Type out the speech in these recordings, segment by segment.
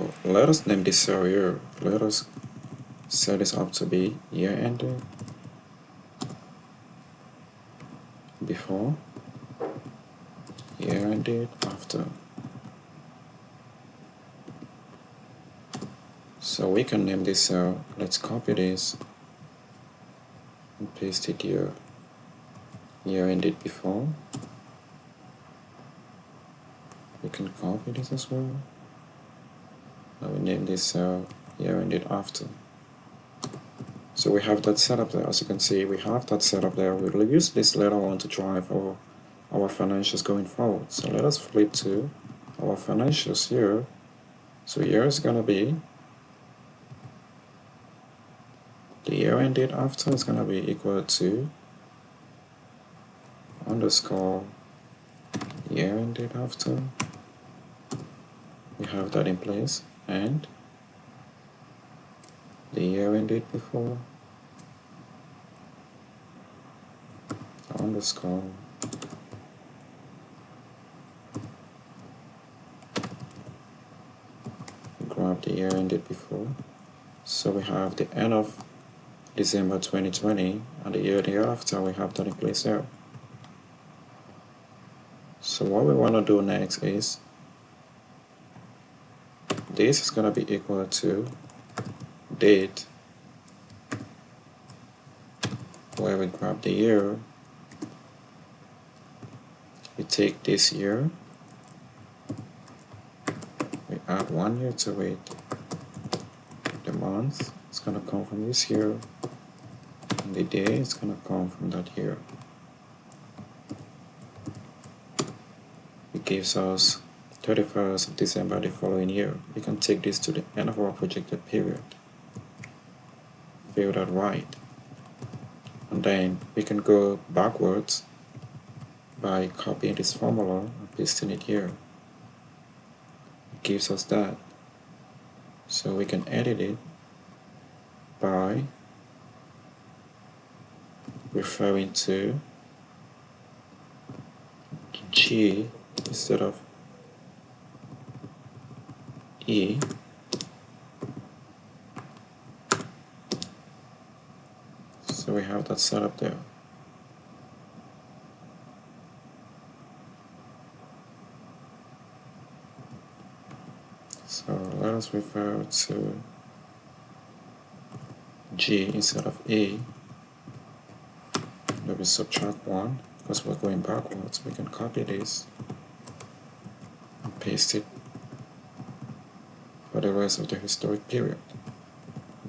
So let us name this cell here. Let us set this up to be year ended, before, year ended, after. So we can name this cell. Let's copy this and paste it here. Year ended before. We can copy this as well. Now we name this cell year ended after. So we have that set up there. As you can see, we have that set up there. We'll use this later on to drive our financials going forward. So let us flip to our financials here. So here is going to be the year ended after is going to be equal to underscore year ended after. We have that in place, and the year ended before underscore grab the year ended before. So we have the end of December 2020 and the year thereafter. We have that in place there. So what we want to do next is this is going to be equal to date, where we grab the year, we take this year, we add 1 year to it, the month is going to come from this year, and the day is going to come from that year. It gives us 31st of December the following year. We can take this to the end of our projected period, fill that right, and then we can go backwards by copying this formula and pasting it here. It gives us that. So we can edit it by referring to G instead of E. So we have that set up there. So let us refer to G instead of A. Then we subtract 1 because we're going backwards. We can copy this and paste it for the rest of the historic period.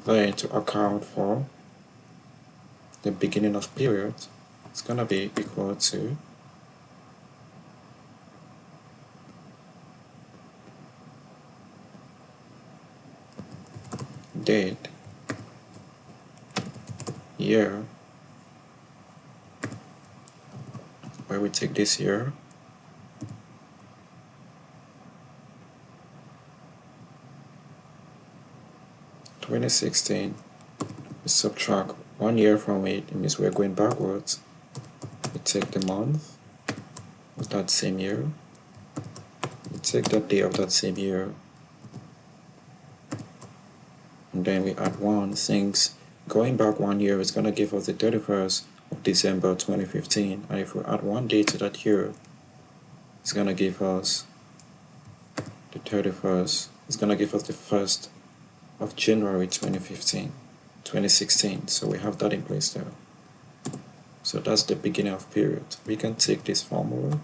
Then to account for the beginning of period, it's going to be equal to date, year, where we take this year, (2016), we subtract 1 year from it. It means we're going backwards. We take the month of that same year, we take that day of that same year, and then we add 1. Since going back 1 year is going to give us the 31st of December 2015, and if we add 1 day to that year, it's going to give us the 31st. It's going to give us the 1st of January 2016. So we have that in place there. So that's the beginning of period. We can take this formula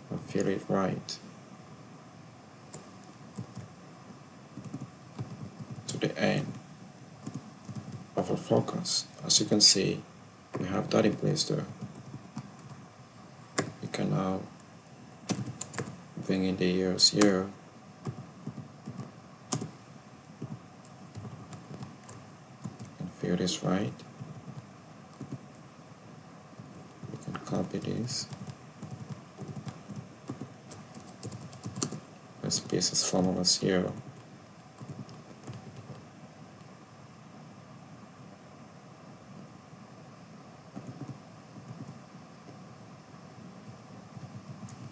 and fill it right to the end of our focus. As you can see, we have that in place there. We can now bring in the years here. And fill this right. We can copy this. Let's paste these formulas here.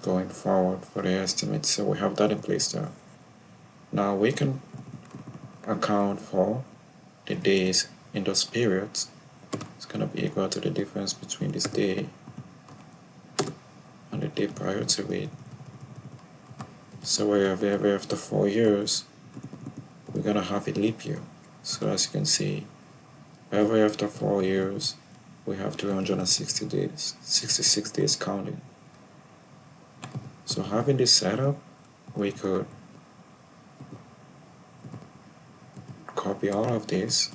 Going forward for the estimate, so we have that in place there. Now we can account for the days in those periods. It's going to be equal to the difference between this day and the day prior to it. So wherever after 4 years, we're going to have a leap year. So as you can see, every after 4 years, we have 360 days, 66 days counting. So having this setup, we could copy all of this.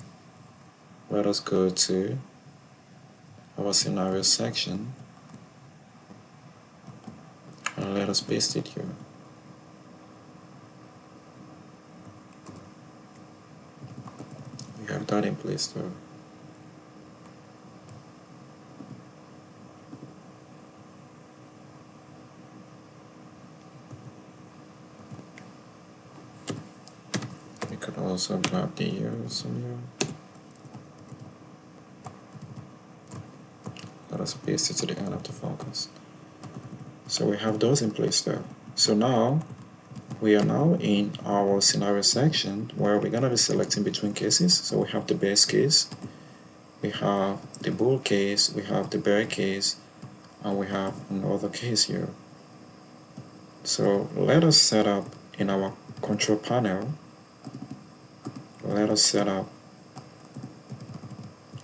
Let us go to our scenario section and let us paste it here. We have that in place though. We could also grab the years in here. Let us paste it to the end of the focus. So we have those in place there. So now we are now in our scenario section where we're going to be selecting between cases. So we have the base case, we have the bull case, we have the bear case, and we have another case here. So let us set up in our control panel, let us set up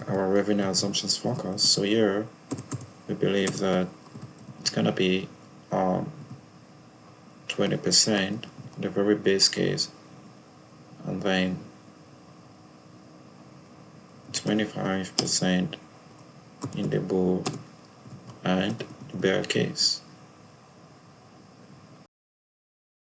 our revenue assumptions focus. So here we believe that it's going to be 20%, the very base case, and then 25% in the bull and the bear case.